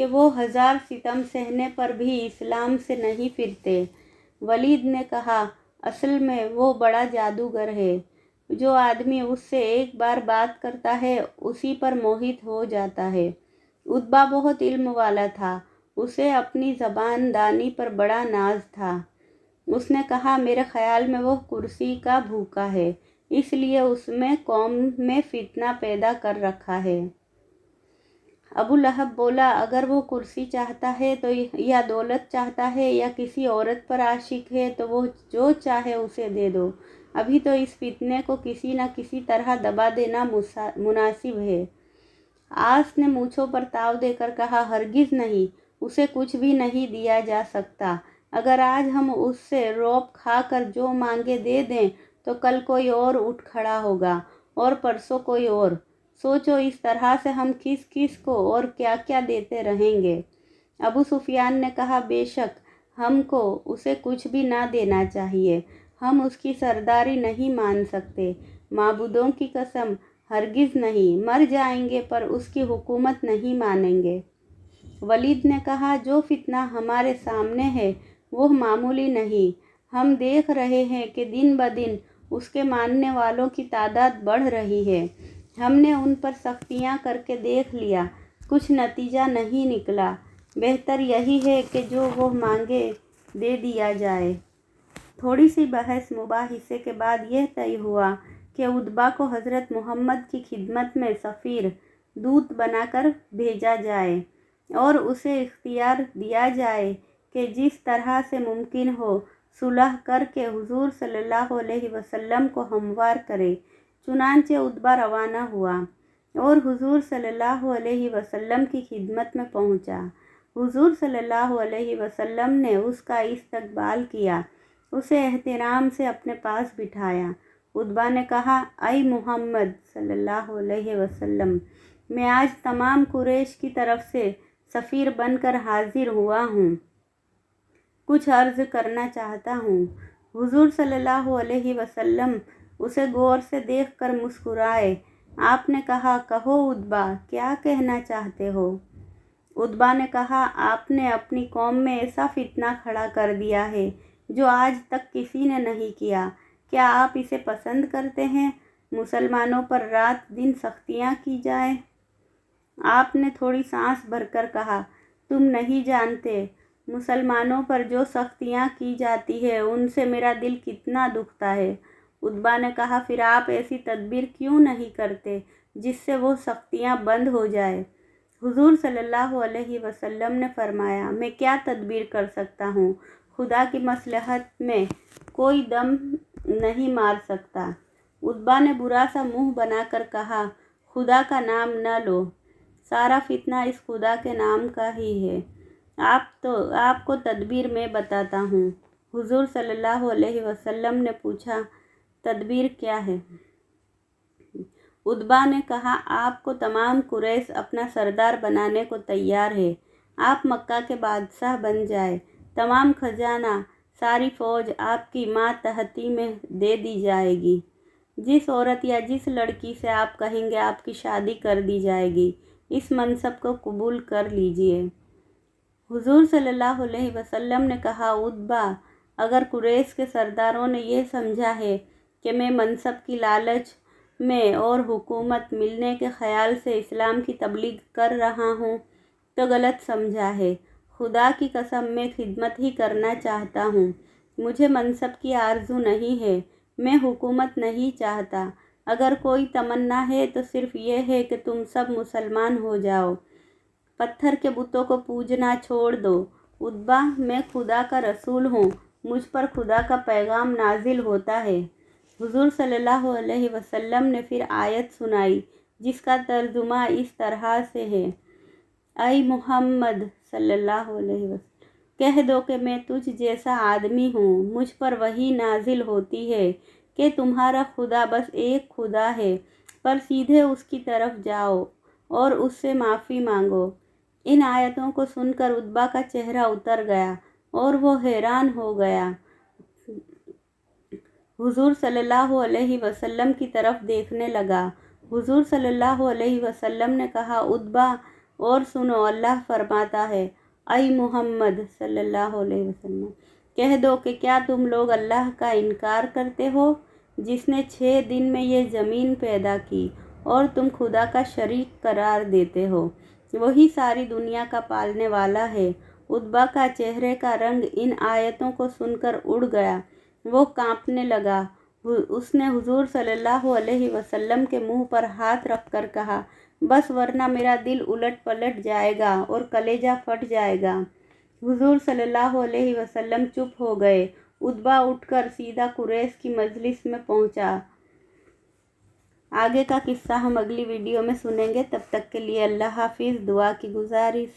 کہ وہ 1000 ستم سہنے پر بھی اسلام سے نہیں پھرتے۔ ولید نے کہا، اصل میں وہ بڑا جادوگر ہے۔ جو آدمی اس سے ایک بار بات کرتا ہے اسی پر موہت ہو جاتا ہے۔ عتبہ بہت علم والا تھا، اسے اپنی زبان دانی پر بڑا ناز تھا۔ اس نے کہا، میرے خیال میں وہ کرسی کا بھوکا ہے، اس لیے اس میں قوم میں فتنہ پیدا کر رکھا ہے۔ ابو لہب بولا، اگر وہ کرسی چاہتا ہے تو یا دولت چاہتا ہے یا کسی عورت پر عاشق ہے تو وہ جو چاہے اسے دے دو، ابھی تو اس فتنے کو کسی نہ کسی طرح دبا دینا مناسب ہے۔ آس نے مونچھوں پر تاؤ دے کر کہا، ہرگز نہیں، اسے کچھ بھی نہیں دیا جا سکتا۔ اگر آج ہم اس سے روب کھا کر جو مانگے دے دیں تو کل کوئی اور اٹھ کھڑا ہوگا اور پرسوں کوئی اور۔ سوچو، اس طرح سے ہم کس کس کو اور کیا کیا دیتے رہیں گے۔ ابو سفیان نے کہا، بے شک ہم کو اسے کچھ بھی نہ دینا چاہیے، ہم اس کی سرداری نہیں مان سکتے، معبودوں کی قسم ہرگز نہیں، مر جائیں گے پر اس کی حکومت نہیں مانیں گے۔ ولید نے کہا، جو فتنہ ہمارے سامنے ہے وہ معمولی نہیں، ہم دیکھ رہے ہیں کہ دن بدن اس کے ماننے والوں کی تعداد بڑھ رہی ہے۔ ہم نے ان پر سختیاں کر کے دیکھ لیا، کچھ نتیجہ نہیں نکلا، بہتر یہی ہے کہ جو وہ مانگے دے دیا جائے۔ تھوڑی سی بحث مباحثے کے بعد یہ طے ہوا کہ عتبہ کو حضرت محمد کی خدمت میں سفیر، دوت بنا کر بھیجا جائے اور اسے اختیار دیا جائے کہ جس طرح سے ممکن ہو صلح کر کے حضور صلی اللہ علیہ وسلم کو ہموار کرے۔ چنانچہ عتبہ روانہ ہوا اور حضور صلی اللہ علیہ وسلم کی خدمت میں پہنچا۔ حضور صلی اللہ علیہ وسلم نے اس کا استقبال کیا، اسے احترام سے اپنے پاس بٹھایا۔ عتبہ نے کہا، اے محمد صلی اللہ علیہ وسلم، میں آج تمام قریش کی طرف سے سفیر بن کر حاضر ہوا ہوں، کچھ عرض کرنا چاہتا ہوں۔ حضور صلی اللہ علیہ وسلم اسے غور سے دیکھ کر مسکرائے۔ آپ نے کہا، کہو عتبہ، کیا کہنا چاہتے ہو؟ عتبہ نے کہا، آپ نے اپنی قوم میں ایسا فتنہ کھڑا کر دیا ہے جو آج تک کسی نے نہیں کیا، کیا آپ اسے پسند کرتے ہیں؟ مسلمانوں پر رات دن سختیاں کی جائیں۔ آپ نے تھوڑی سانس بھر کر کہا، تم نہیں جانتے مسلمانوں پر جو سختیاں کی جاتی ہے ان سے میرا دل کتنا دکھتا ہے۔ عتبہ نے کہا، پھر آپ ایسی تدبیر کیوں نہیں کرتے جس سے وہ سختیاں بند ہو جائے؟ حضور صلی اللہ علیہ وسلم نے فرمایا، میں کیا تدبیر کر سکتا ہوں؟ خدا کی مصلحت میں کوئی دم نہیں مار سکتا۔ عتبہ نے برا سا منہ بنا کر کہا، خدا کا نام نہ لو، سارا فتنہ اس خدا کے نام کا ہی ہے۔ آپ کو تدبیر میں بتاتا ہوں۔ حضور صلی اللہ علیہ وسلم نے پوچھا، تدبیر کیا ہے؟ عتبہ نے کہا، آپ کو تمام قریش اپنا سردار بنانے کو تیار ہے، آپ مکہ کے بادشاہ بن جائے، تمام خزانہ، ساری فوج آپ کی ماتحتی میں دے دی جائے گی، جس عورت یا جس لڑکی سے آپ کہیں گے آپ کی شادی کر دی جائے گی، اس منصب کو قبول کر لیجئے۔ حضور صلی اللہ علیہ وسلم نے کہا، عتبہ، اگر قریش کے سرداروں نے یہ سمجھا ہے کہ میں منصب کی لالچ میں اور حکومت ملنے کے خیال سے اسلام کی تبلیغ کر رہا ہوں تو غلط سمجھا ہے۔ خدا کی قسم، میں خدمت ہی کرنا چاہتا ہوں، مجھے منصب کی آرزو نہیں ہے، میں حکومت نہیں چاہتا۔ اگر کوئی تمنا ہے تو صرف یہ ہے کہ تم سب مسلمان ہو جاؤ، پتھر کے بتوں کو پوجنا چھوڑ دو۔ عتبہ، میں خدا کا رسول ہوں، مجھ پر خدا کا پیغام نازل ہوتا ہے۔ حضور صلی اللہ علیہ وسلم نے پھر آیت سنائی جس کا ترجمہ اس طرح سے ہے، اے محمد صلی اللہ علیہ وسلم، کہہ دو کہ میں تجھ جیسا آدمی ہوں، مجھ پر وحی نازل ہوتی ہے کہ تمہارا خدا بس ایک خدا ہے، پر سیدھے اس کی طرف جاؤ اور اس سے معافی مانگو۔ ان آیتوں کو سن کر عتبہ کا چہرہ اتر گیا اور وہ حیران ہو گیا۔ حضور صلی اللہ علیہ وسلم کی طرف دیکھنے لگا۔ حضور صلی اللہ علیہ وسلم نے کہا، عتبہ، اور سنو، اللہ فرماتا ہے، اے محمد صلی اللہ علیہ وسلم، کہہ دو کہ کیا تم لوگ اللہ کا انکار کرتے ہو جس نے 6 دن میں یہ زمین پیدا کی اور تم خدا کا شریک قرار دیتے ہو؟ وہی ساری دنیا کا پالنے والا ہے۔ عتبہ کا چہرے کا رنگ ان آیتوں کو سن کر اڑ گیا، وہ کانپنے لگا۔ اس نے حضور صلی اللہ علیہ وسلم کے منہ پر ہاتھ رکھ کر کہا، بس ورنہ میرا دل الٹ پلٹ جائے گا اور کلیجہ پھٹ جائے گا۔ حضور صلی اللہ علیہ وسلم چپ ہو گئے۔ عتبہ اٹھ کر سیدھا قریش کی مجلس میں پہنچا۔ آگے کا قصہ ہم اگلی ویڈیو میں سنیں گے، تب تک کے لیے اللہ حافظ۔ دعا کی گزارش۔